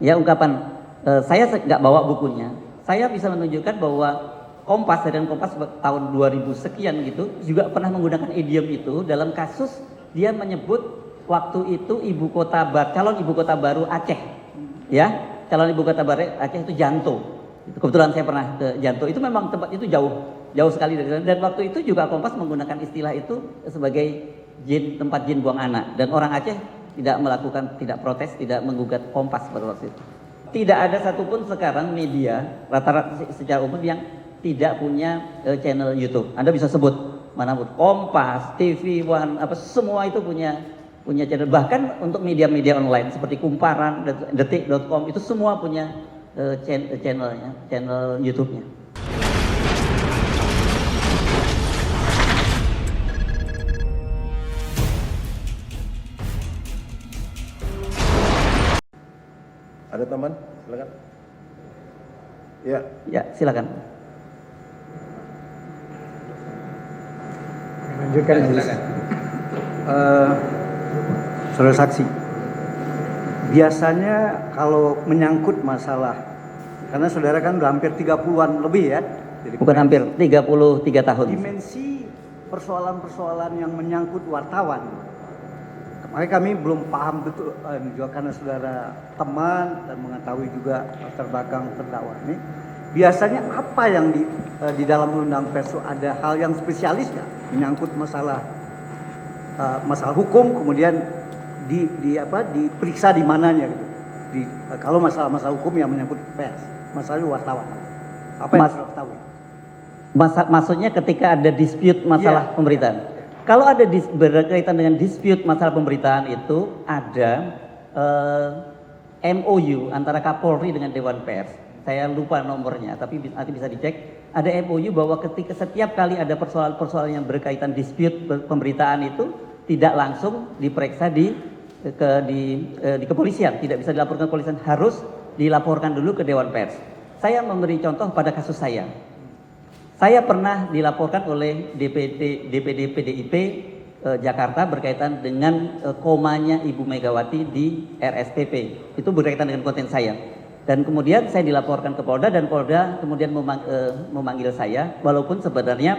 Ya ungkapan, saya nggak bawa bukunya. Saya bisa menunjukkan bahwa Kompas dan Kompas tahun 2000 sekian gitu juga pernah menggunakan idiom itu dalam kasus dia menyebut waktu itu calon ibu kota baru Aceh, ya calon ibu kota baru Aceh itu Janto. Kebetulan saya pernah ke Janto, itu memang tempat itu jauh sekali dari sana. Dan waktu itu juga Kompas menggunakan istilah itu sebagai tempat jin buang anak, dan orang Aceh tidak protes, tidak menggugat Kompas pada waktu itu. Tidak ada satupun sekarang media rata-rata secara umum yang tidak punya channel YouTube. Anda bisa sebut manapun, Kompas, TV One, semua itu punya channel. Bahkan untuk media-media online seperti Kumparan, Detik.com itu semua punya channel YouTube-nya. Ada teman? Silakan. Ya, silakan. Lanjutkan. Saudara saksi, biasanya kalau menyangkut masalah, karena saudara kan udah hampir 30-an lebih ya. Bukan hampir, 33 tahun. Dimensi persoalan-persoalan yang menyangkut wartawan, makanya kami belum paham betul juga karena saudara teman dan mengetahui juga latar belakang terdakwa ini. Biasanya apa yang di dalam undang pers ada hal yang spesialis nggak menyangkut masalah hukum, kemudian diperiksa di mananya gitu. Kalau masalah hukum yang menyangkut pers, masalah wartawan, apa yang saudara ketahui? Maksudnya ketika ada dispute masalah pemberitaan. Kalau ada berkaitan dengan dispute masalah pemberitaan itu ada MOU antara Kapolri dengan Dewan Pers. Saya lupa nomornya, tapi nanti bisa dicek. Ada MOU bahwa ketika setiap kali ada persoalan-persoalan yang berkaitan dispute pemberitaan itu tidak langsung diperiksa di kepolisian, tidak bisa dilaporkan ke kepolisian, harus dilaporkan dulu ke Dewan Pers. Saya memberi contoh pada kasus saya. Saya pernah dilaporkan oleh DPD PDIP Jakarta berkaitan dengan komanya Ibu Megawati di RSPP. Itu berkaitan dengan konten saya. Dan kemudian saya dilaporkan ke Polda, dan Polda kemudian memanggil saya, walaupun sebenarnya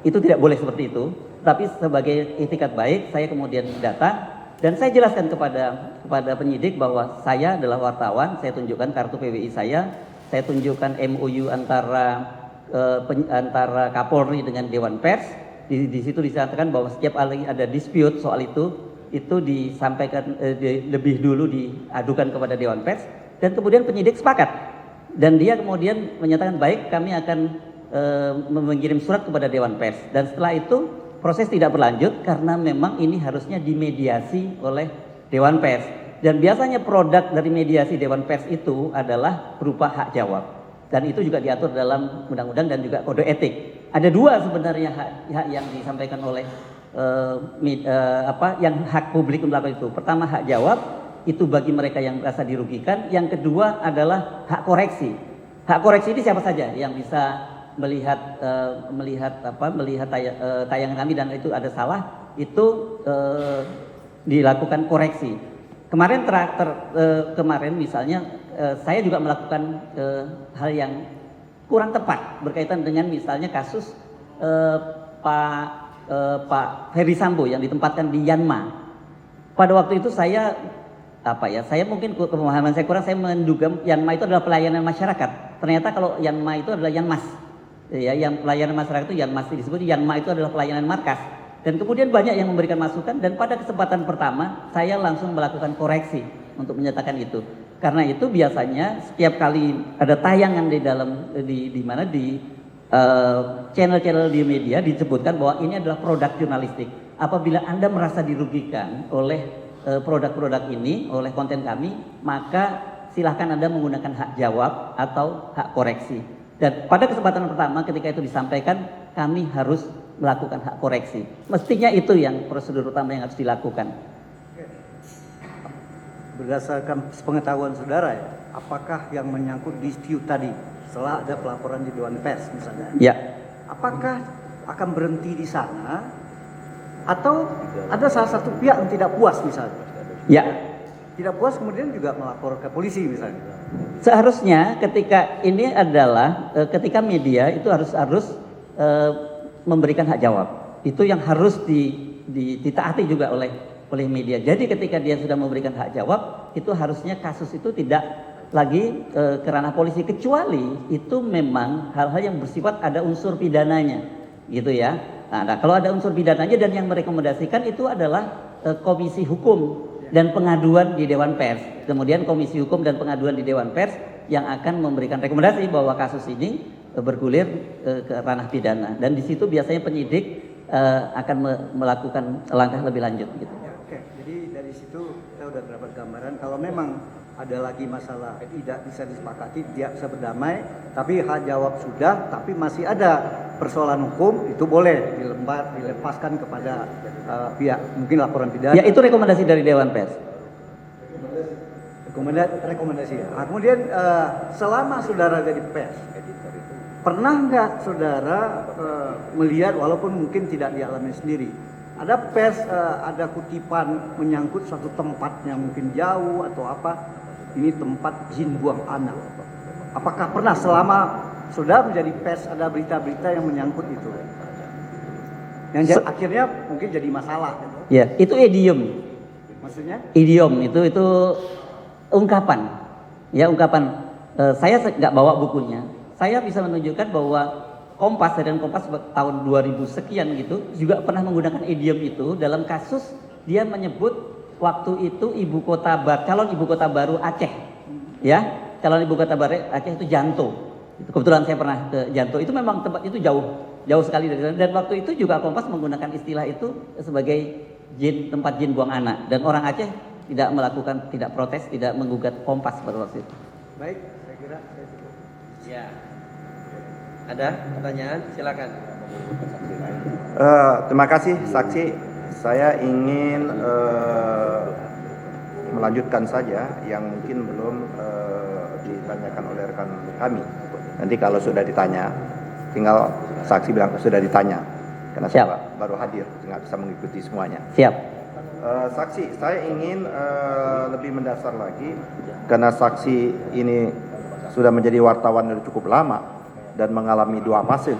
itu tidak boleh seperti itu. Tapi sebagai etikat baik, saya kemudian datang dan saya jelaskan kepada penyidik bahwa saya adalah wartawan. Saya tunjukkan kartu PWI saya tunjukkan MOU antara Kapolri dengan Dewan Pers. Di situ disatakan bahwa setiap kali ada dispute soal itu disampaikan lebih dulu diadukan kepada Dewan Pers, dan kemudian penyidik sepakat, dan dia kemudian menyatakan baik, kami akan mengirim surat kepada Dewan Pers. Dan setelah itu proses tidak berlanjut karena memang ini harusnya dimediasi oleh Dewan Pers, dan biasanya produk dari mediasi Dewan Pers itu adalah berupa hak jawab. Dan itu juga diatur dalam undang-undang dan juga kode etik. Ada dua sebenarnya hak yang disampaikan oleh yang hak publik untuk melakukan itu. Pertama, hak jawab, itu bagi mereka yang merasa dirugikan. Yang kedua adalah hak koreksi. Hak koreksi ini siapa saja yang bisa melihat tayangan kami dan itu ada salah, itu dilakukan koreksi. Kemarin misalnya saya juga melakukan hal yang kurang tepat berkaitan dengan misalnya kasus Pak Ferry Sambo yang ditempatkan di Yanma. Pada waktu itu saya mungkin pemahaman saya kurang, saya menduga Yanma itu adalah pelayanan masyarakat. Ternyata kalau Yanma itu adalah Yanmas. Ya, yang pelayanan masyarakat itu Yanmas, disebut Yanma itu adalah pelayanan markas. Dan kemudian banyak yang memberikan masukan, dan pada kesempatan pertama saya langsung melakukan koreksi untuk menyatakan itu. Karena itu biasanya setiap kali ada tayangan di channel-channel di media disebutkan bahwa ini adalah produk jurnalistik. Apabila Anda merasa dirugikan oleh produk-produk ini, oleh konten kami, maka silahkan Anda menggunakan hak jawab atau hak koreksi. Dan pada kesempatan pertama ketika itu disampaikan, kami harus melakukan hak koreksi. Mestinya itu yang prosedur utama yang harus dilakukan. Berdasarkan pengetahuan saudara ya, apakah yang menyangkut dispute tadi setelah ada pelaporan di Dewan Pers misalnya, Ya. apakah akan berhenti di sana atau ada salah satu pihak yang tidak puas misalnya? Ya. tidak puas kemudian juga melapor ke polisi misalnya. Seharusnya ketika ini adalah ketika media itu harus memberikan hak jawab. Itu yang harus ditaati juga oleh media. Jadi ketika dia sudah memberikan hak jawab, itu harusnya kasus itu tidak lagi ke ranah polisi, kecuali itu memang hal-hal yang bersifat ada unsur pidananya, gitu ya. Nah, kalau ada unsur pidananya dan yang merekomendasikan itu adalah komisi hukum dan pengaduan di Dewan Pers. Kemudian komisi hukum dan pengaduan di Dewan Pers yang akan memberikan rekomendasi bahwa kasus ini bergulir ke ranah pidana. Dan di situ biasanya penyidik akan melakukan langkah lebih lanjut, gitu. Ya, oke, jadi dari situ kita udah dapat gambaran kalau memang ada lagi masalah tidak bisa disepakati, tidak bisa berdamai, tapi hak jawab sudah, tapi masih ada persoalan hukum, itu boleh dilepaskan kepada pihak mungkin laporan pidana. Ya, itu rekomendasi dari Dewan Pers. Rekomendasi. Nah, kemudian selama saudara jadi pers, pernah nggak saudara melihat walaupun mungkin tidak dialami sendiri, ada pers ada kutipan menyangkut suatu tempat yang mungkin jauh atau apa, ini tempat jin buang anak. Apakah pernah selama sudah menjadi pers ada berita-berita yang menyangkut itu? Yang akhirnya mungkin jadi masalah. Ya, itu idiom. Maksudnya? Idiom itu ungkapan. Ya, ungkapan. Saya nggak bawa bukunya. Saya bisa menunjukkan bahwa Kompas dan Kompas tahun 2000 sekian gitu juga pernah menggunakan idiom itu dalam kasus dia menyebut waktu itu calon ibu kota baru Aceh, ya, calon ibu kota baru Aceh itu Janto. Kebetulan saya pernah ke Janto, itu memang tempat itu jauh sekali dari sana. Dan waktu itu juga Kompas menggunakan istilah itu sebagai tempat jin buang anak. Dan orang Aceh tidak protes, tidak menggugat Kompas pada waktu itu. Baik, saya kira saya cukup. Ya. Ada pertanyaan? Silakan. Terima kasih saksi. Saya ingin melanjutkan saja yang mungkin belum ditanyakan oleh rekan kami. Nanti kalau sudah ditanya, tinggal saksi bilang sudah ditanya. Karena Siap. saya baru hadir, nggak bisa mengikuti semuanya. Siap. Saksi, saya ingin lebih mendasar lagi karena saksi ini sudah menjadi wartawan yang cukup lama dan mengalami 2 fase,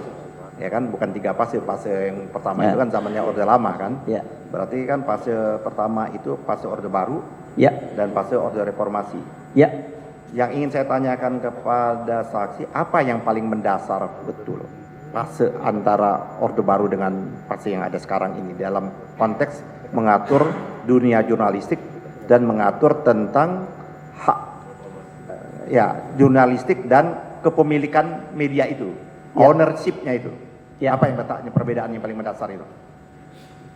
ya kan, bukan 3 fase. Fase yang pertama Ya. itu kan zamannya Orde Lama kan, Ya. berarti kan fase pertama itu fase Orde Baru Ya. dan fase Orde Reformasi. Ya. Yang ingin saya tanyakan kepada saksi, apa yang paling mendasar betul fase antara Orde Baru dengan fase yang ada sekarang ini dalam konteks mengatur dunia jurnalistik dan mengatur tentang hak jurnalistik dan kepemilikan media itu, Ya. ownership-nya itu. Ya. Apa yang letaknya perbedaan yang paling mendasar itu?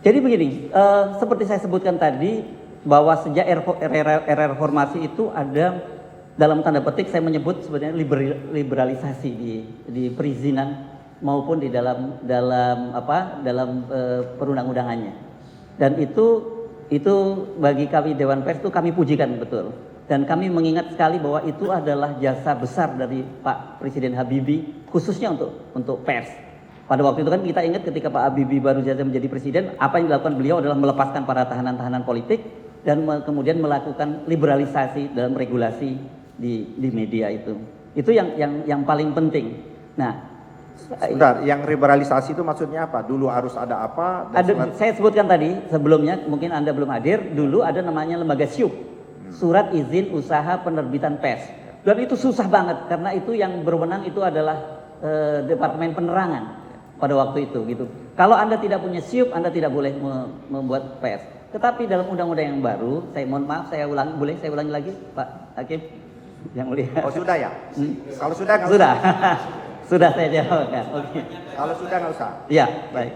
Jadi begini, seperti saya sebutkan tadi bahwa sejak era reformasi itu ada dalam tanda petik saya menyebut sebenarnya liberalisasi di perizinan maupun di dalam perundang-undangannya. Dan itu bagi kami Dewan Pers itu kami pujikan betul. Dan kami mengingat sekali bahwa itu adalah jasa besar dari Pak Presiden Habibie khususnya untuk pers. Pada waktu itu kan kita ingat ketika Pak Habibie baru saja menjadi presiden, apa yang dilakukan beliau adalah melepaskan para tahanan-tahanan politik dan kemudian melakukan liberalisasi dalam regulasi di media itu. Itu yang paling penting. Nah, Sebentar, yang liberalisasi itu maksudnya apa? Dulu harus ada apa? saya sebutkan tadi sebelumnya, mungkin Anda belum hadir, dulu ada namanya lembaga SIUP, Surat Izin Usaha Penerbitan Pers. Dan itu susah banget karena itu yang berwenang itu adalah Departemen Penerangan pada waktu itu gitu. Kalau Anda tidak punya SIUP, Anda tidak boleh membuat pers. Tetapi dalam undang-undang yang baru, saya mohon maaf, saya ulangi lagi, Pak Hakim yang mulia. Oh sudah ya? Kalau sudah nggak Sudah. usah. Sudah saya jawabkan. Oke. Kalau sudah nggak usah. Ya, baik.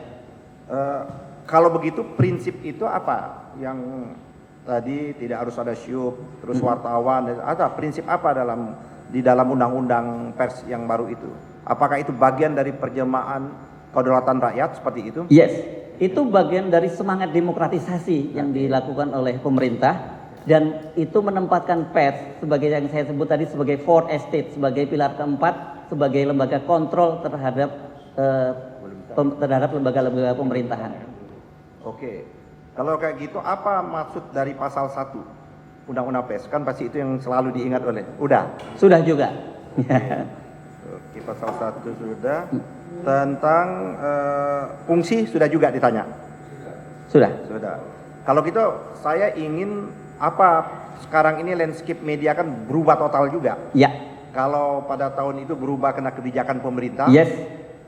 Kalau begitu prinsip itu apa? Yang tadi tidak harus ada SIUP, terus wartawan, ada prinsip apa di dalam undang-undang pers yang baru itu? Apakah itu bagian dari perjemahan kedaulatan rakyat seperti itu? Yes, itu bagian dari semangat demokratisasi yang dilakukan oleh pemerintah dan itu menempatkan pers sebagai yang saya sebut tadi sebagai fourth estate, sebagai pilar keempat, sebagai lembaga kontrol terhadap lembaga-lembaga pemerintahan. Oke. Kalau kayak gitu apa maksud dari pasal 1 undang-undang pers kan pasti itu yang selalu diingat oleh. Udah. Sudah juga. Oke, pasal 1 sudah. Tentang fungsi sudah juga ditanya. Sudah. Sudah. Kalau gitu saya ingin apa sekarang ini landscape media kan berubah total juga. Ya. Kalau pada tahun itu berubah karena kebijakan pemerintah. Yes.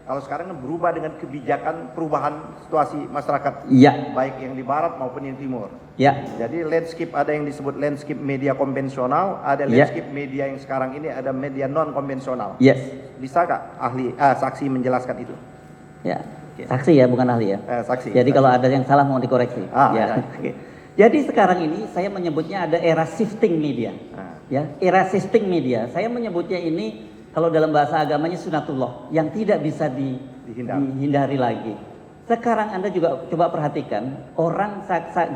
Kalau sekarang kan berubah dengan kebijakan perubahan situasi masyarakat. Ya. Baik yang di barat maupun yang timur. Ya. Jadi landscape ada yang disebut landscape media konvensional, ada Ya. landscape media yang sekarang ini ada media non konvensional. Yes. Bisa nggak saksi menjelaskan itu? Ya. Saksi ya, bukan ahli ya. Saksi. Jadi kalau ada yang salah mau dikoreksi. Ya. Oke. Jadi sekarang ini saya menyebutnya ada era shifting media. Ya, era shifting media. Saya menyebutnya ini kalau dalam bahasa agamanya sunatullah yang tidak bisa dihindari lagi. Sekarang Anda juga coba perhatikan, orang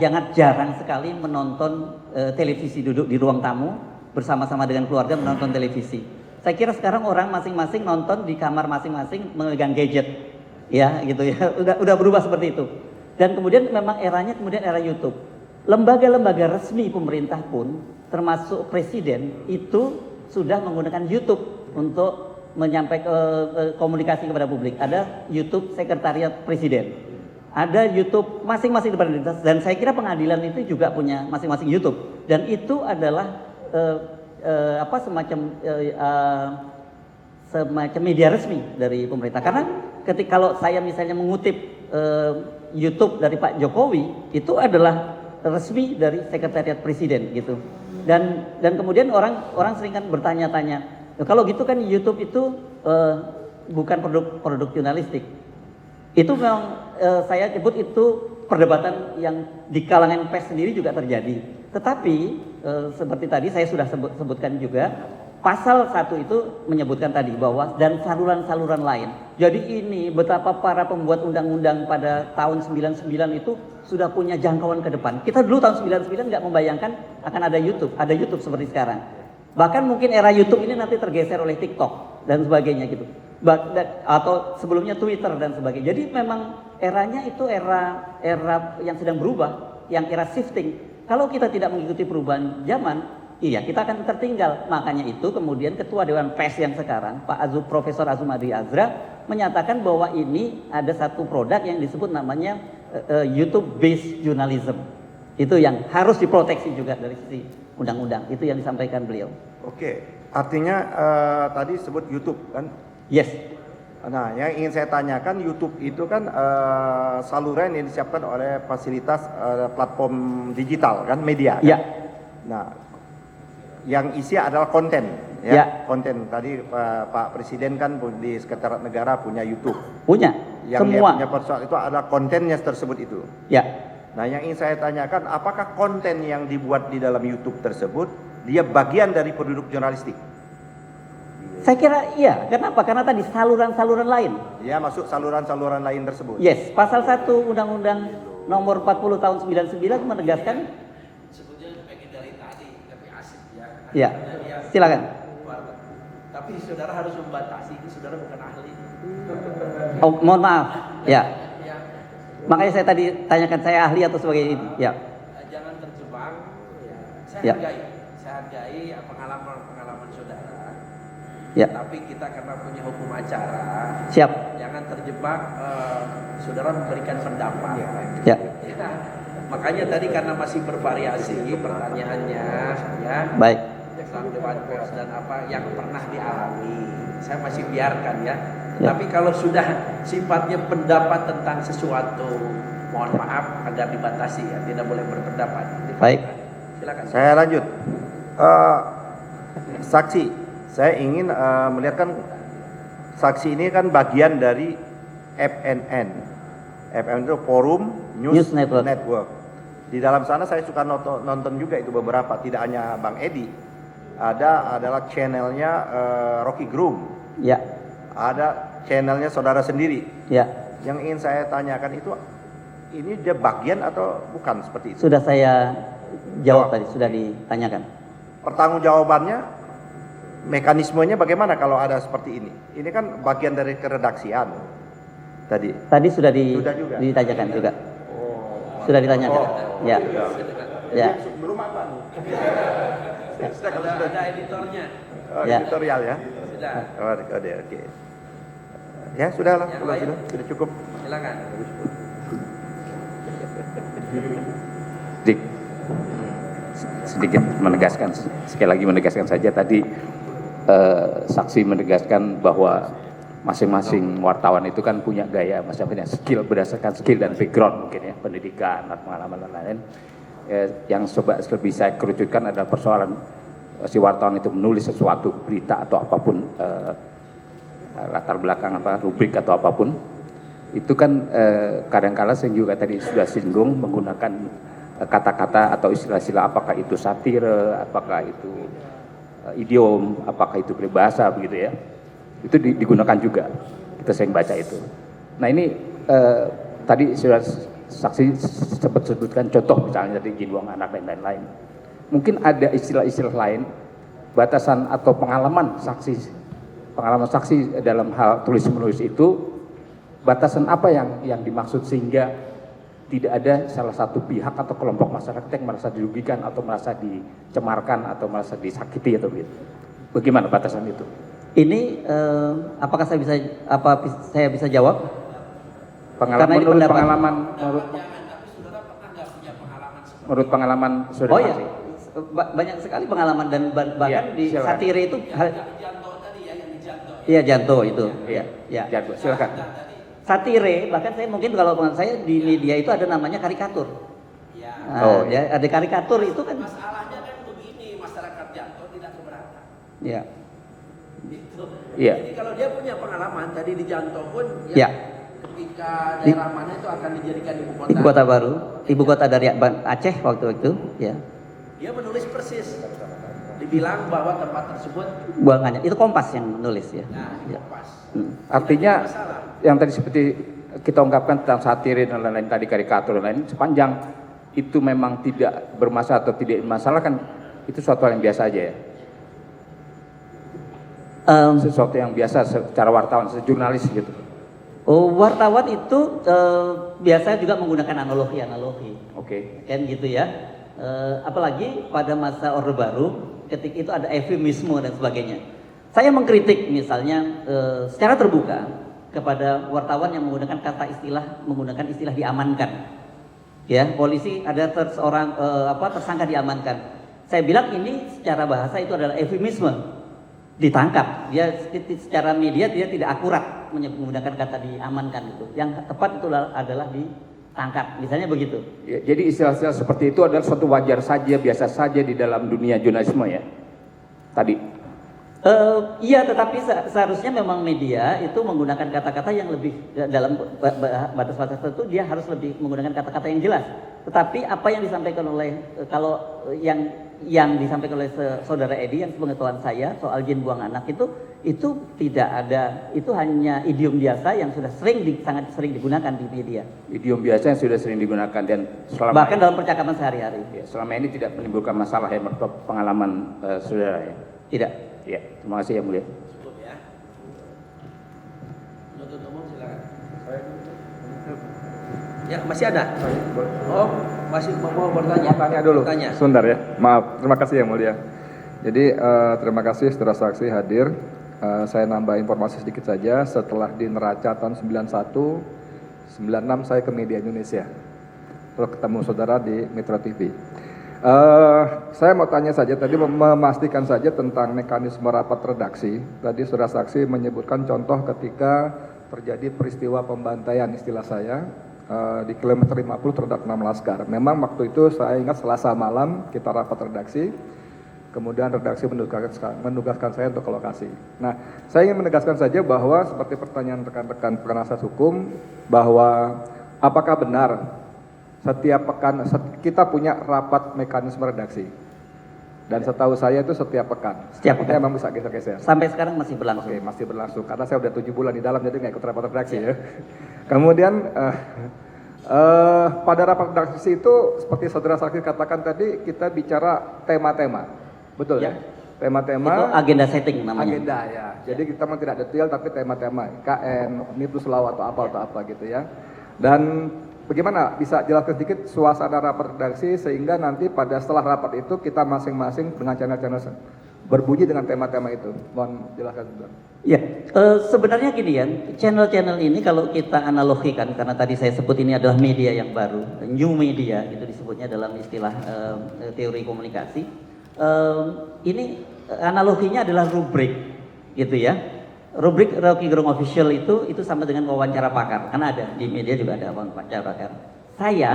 jangan jarang sekali menonton televisi, duduk di ruang tamu bersama-sama dengan keluarga menonton televisi. Saya kira sekarang orang masing-masing nonton di kamar masing-masing memegang gadget. Ya, gitu ya. Udah berubah seperti itu. Dan kemudian memang eranya kemudian era YouTube. Lembaga-lembaga resmi pemerintah pun termasuk presiden itu sudah menggunakan YouTube untuk menyampaikan komunikasi kepada publik. Ada YouTube Sekretariat Presiden, ada YouTube masing-masing departemen, dan saya kira pengadilan itu juga punya masing-masing YouTube. Dan itu adalah semacam media resmi dari pemerintah. Karena kalau saya misalnya mengutip YouTube dari Pak Jokowi, itu adalah resmi dari Sekretariat Presiden gitu. Dan kemudian orang sering kan bertanya-tanya, kalau gitu kan YouTube itu bukan produk jurnalistik. Itu memang saya sebut itu perdebatan yang di kalangan pers sendiri juga terjadi. Tetapi seperti tadi saya sudah sebutkan juga, pasal 1 itu menyebutkan tadi bahwa dan saluran-saluran lain. Jadi ini betapa para pembuat undang-undang pada tahun 99 itu sudah punya jangkauan ke depan. Kita dulu tahun 99 nggak membayangkan akan ada YouTube seperti sekarang. Bahkan mungkin era YouTube ini nanti tergeser oleh TikTok dan sebagainya gitu. Atau sebelumnya Twitter dan sebagainya. Jadi memang eranya itu era yang sedang berubah, yang era shifting. Kalau kita tidak mengikuti perubahan zaman, iya kita akan tertinggal. Makanya itu kemudian Ketua Dewan Pers yang sekarang, Profesor Azumadi Azra menyatakan bahwa ini ada satu produk yang disebut namanya YouTube based journalism. Itu yang harus diproteksi juga dari sisi undang-undang. Itu yang disampaikan beliau. Oke, artinya tadi sebut YouTube kan? Yes. Nah, yang ingin saya tanyakan, YouTube itu kan saluran yang disiapkan oleh fasilitas platform digital kan, media. Ya. Kan? Nah, yang isi adalah konten. Ya. Konten tadi Pak Presiden kan di Sekretariat Negara punya YouTube. Punya. Yang Semua. dia punya persoalan itu adalah kontennya tersebut itu. Ya. Nah, yang ingin saya tanyakan, apakah konten yang dibuat di dalam YouTube tersebut dia bagian dari produk jurnalistik? Saya kira iya. Kenapa? Karena tadi saluran-saluran lain. Ya, masuk saluran-saluran lain tersebut. Yes, pasal 1 Undang-Undang Nomor 40 Tahun 99 menegaskan. Sebetulnya pengen dari tadi, tapi asik ya. Ya, silakan. Tapi saudara harus membatasi, saudara bukan ahli. Oh, mohon maaf. Ya. Ya, Makanya saya tadi tanyakan saya ahli atau sebagai ini. Ya. jangan terjebak. Ya. Ya. Saya hargai pengalaman saudara. Ya. Tapi kita karena punya hukum acara, Siap. jangan terjebak. Saudara memberikan pendapat. Ya. Ya. Makanya tadi karena masih bervariasi pertanyaannya, ya. Baik. Tentang dewan pers dan apa yang pernah dialami, saya masih biarkan ya. Ya. Tapi kalau sudah sifatnya pendapat tentang sesuatu, mohon maaf agar dibatasi ya, tidak boleh berpendapat. Baik. Silakan. Saya lanjut. Saksi, saya ingin melihatkan saksi ini kan bagian dari FNN. FNN itu Forum News Network. Di dalam sana saya suka nonton juga itu beberapa, tidak hanya Bang Edi. Adalah channelnya Rocky Groom. Ya. Ada channelnya saudara sendiri. Ya. Yang ingin saya tanyakan itu, ini dia bagian atau bukan seperti itu? Sudah saya jawab tadi, sudah ditanyakan. Pertanggungjawabannya, mekanismenya bagaimana kalau ada seperti ini? Ini kan bagian dari keredaksian tadi. Tadi sudah Sudah juga? ditanyakan juga. Oh. Sudah ditanyakan. Ya. Ya. Belum apa nih? Sudah kalau Ada, sudah. ada editornya. Oh, Ya. editorial ya. Sudah. Oh, oke. Ya sudahlah, Yang sudah, lain? sudah cukup. Silakan. Dik, sedikit menegaskan, sekali lagi menegaskan saja tadi saksi menegaskan bahwa masing-masing wartawan itu kan punya gaya, macam-macam skill berdasarkan skill dan background mungkin ya, pendidikan, pengalaman dan lain-lain. Yang coba lebih saya kerucutkan adalah persoalan si wartawan itu menulis sesuatu berita atau apapun latar belakang apa rubrik atau apapun itu kan kadang-kala saya juga tadi sudah singgung menggunakan kata-kata atau istilah-istilah apakah itu satire, apakah itu idiom, apakah itu peribahasa begitu ya. Itu digunakan juga. Kita sering baca itu. Nah ini tadi sudah saksi sebutkan contoh misalnya tadi jin buang anak dan lain-lain. Mungkin ada istilah-istilah lain, batasan atau pengalaman saksi dalam hal tulis menulis itu, batasan apa yang dimaksud sehingga tidak ada salah satu pihak atau kelompok masyarakat yang merasa dirugikan atau merasa dicemarkan atau merasa disakiti atau begitu. Bagaimana batasan itu? Ini apakah saya bisa jawab? Karena ini Menurut pendapat. pengalaman Jangan, tapi saudara pernah nggak punya pengalaman seperti menurut pengalaman saudara Oh iya, saksi? banyak sekali pengalaman dan bahkan Iya, di silakan. satire itu Janto tadi ya, yang di Janto. iya Janto itu. Iya, Ya. Jadwal. Silakan. Satire, bahkan saya mungkin kalau pengalaman saya di media itu ada namanya karikatur. Ya. Nah, ya, ada karikatur itu kan. Masalahnya kan begini, masyarakat Janto tidak keberatan. Ya. Gitu. Iya. Jadi kalau dia punya pengalaman tadi di Janto pun Ya. ketika daerah mana itu akan dijadikan ibu kota. Ibu kota baru, ibu kota dari Aceh waktu itu, ya. Dia menulis persis. Dibilang bahwa tempat tersebut Buangannya itu Kompas yang menulis ya. Ya. pas. Artinya Masalah. yang tadi seperti kita ungkapkan tentang satire dan lain-lain tadi karikatur dan lain sepanjang itu memang tidak bermasalah atau tidak masalah kan itu suatu hal yang biasa aja ya. Sesuatu yang biasa secara wartawan, sejurnalis gitu. Wartawan itu biasa juga menggunakan analogi. Oke. Kan gitu ya. Apalagi pada masa Orde Baru ketika itu ada eufemisme dan sebagainya. Saya mengkritik misalnya secara terbuka kepada wartawan yang menggunakan menggunakan istilah diamankan. Ya, polisi ada seorang tersangka diamankan. Saya bilang ini secara bahasa itu adalah eufemisme. Ditangkap, dia secara media dia tidak akurat menggunakan kata diamankan itu. Yang tepat itu adalah ditangkap, misalnya begitu. Ya, jadi istilah-istilah seperti itu adalah suatu wajar saja, biasa saja di dalam dunia jurnalisme ya. Tadi. Iya, tetapi seharusnya memang media itu menggunakan kata-kata yang lebih dalam batas-batas tertentu dia harus lebih menggunakan kata-kata yang jelas. Tetapi apa yang disampaikan oleh yang disampaikan oleh saudara Edi yang sepengetahuan saya soal jin buang anak itu tidak ada, itu hanya idiom biasa yang sudah sangat sering digunakan di media. Idiom biasa yang sudah sering digunakan dan Bahkan dalam percakapan sehari-hari. ya, selama ini tidak menimbulkan masalah ya menurut pengalaman saudara ya. Tidak. Ya, terima kasih yang mulia. Cukup ya. Penuntut umum silakan. Ya, masih ada? Oh, masih mau bertanya? Tanya dulu, Tanya. sebentar ya. Maaf, terima kasih yang mulia. Jadi terima kasih saudara saksi hadir. Saya nambah informasi sedikit saja. Setelah di Neraca tahun 91, 96 saya ke Media Indonesia. Terus ketemu saudara di Metro TV. Saya mau tanya saja tadi memastikan saja tentang mekanisme rapat redaksi. Tadi saudara saksi menyebutkan contoh ketika terjadi peristiwa pembantaian istilah saya di kilometer 50 terhadap 6 laskar. Memang waktu itu saya ingat Selasa malam kita rapat redaksi. Kemudian redaksi menugaskan saya untuk ke lokasi. Nah, saya ingin menegaskan saja bahwa seperti pertanyaan rekan-rekan penasihat hukum bahwa apakah benar setiap pekan kita punya rapat mekanisme redaksi. Dan setahu saya itu setiap pekan. Setiap pekan. Memang bisa geser-geser. Sampai sekarang masih berlangsung. Oke, masih berlangsung. Karena saya udah 7 bulan di dalam jadi nggak ikut rapat redaksi ya. Kemudian pada rapat redaksi itu seperti saudara saksi katakan tadi kita bicara tema-tema. Betul ya? Tema-tema. Itu agenda setting namanya. Agenda ya. Jadi kita memang tidak detail tapi tema-tema KN, Omnibus Law atau apa gitu ya. Dan bagaimana bisa jelaskan sedikit suasana rapat redaksi sehingga nanti pada setelah rapat itu kita masing-masing dengan channel-channel berbunyi dengan tema-tema itu. Mohon jelaskan juga. Ya, sebenarnya gini ya, channel-channel ini kalau kita analogikan, karena tadi saya sebut ini adalah media yang baru, new media, itu disebutnya dalam istilah teori komunikasi. Ini analoginya adalah rubrik, gitu ya. Rubrik Rocky Gerung Official itu sama dengan wawancara pakar, karena ada di media juga ada wawancara pakar. Saya,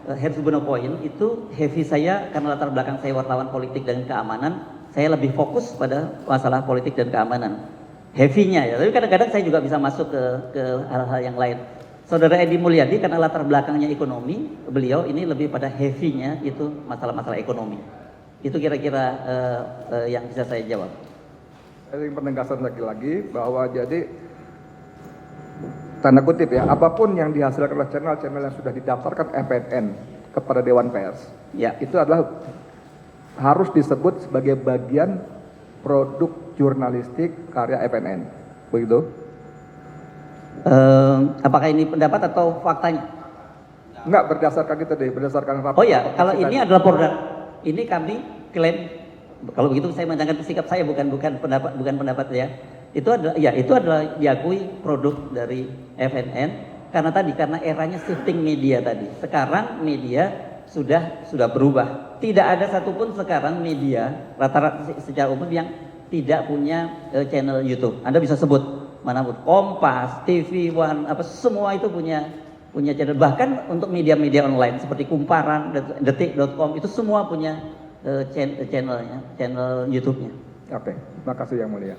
Herzubno Point itu heavy saya karena latar belakang saya wartawan politik dan keamanan. Saya lebih fokus pada masalah politik dan keamanan, heavy-nya ya. Tapi kadang-kadang saya juga bisa masuk ke hal-hal yang lain. Saudara Edi Mulyadi karena latar belakangnya ekonomi, beliau ini lebih pada heavy-nya itu masalah-masalah ekonomi. Itu kira-kira yang bisa saya jawab. Saya ingin penegasan lagi bahwa jadi tanda kutip ya, apapun yang dihasilkan oleh channel-channel yang sudah didaftarkan FNN kepada Dewan Pers, Ya. itu adalah harus disebut sebagai bagian produk jurnalistik karya FNN, begitu? Apakah ini pendapat atau faktanya? Enggak, berdasarkan itu deh, berdasarkan rapat. Oh ya, kalau ini adalah produk, ini kami klaim. Kalau begitu saya menjalankan sikap saya bukan pendapat ya. Itu adalah diakui produk dari FNN karena eranya shifting media tadi. Sekarang media sudah berubah. Tidak ada satupun sekarang media rata-rata secara umum yang tidak punya channel YouTube. Anda bisa sebut manapun, Kompas, TV One, semua itu punya channel. Bahkan untuk media-media online seperti Kumparan, Detik.com itu semua punya channel YouTube-nya. Oke, terima kasih Yang Mulia.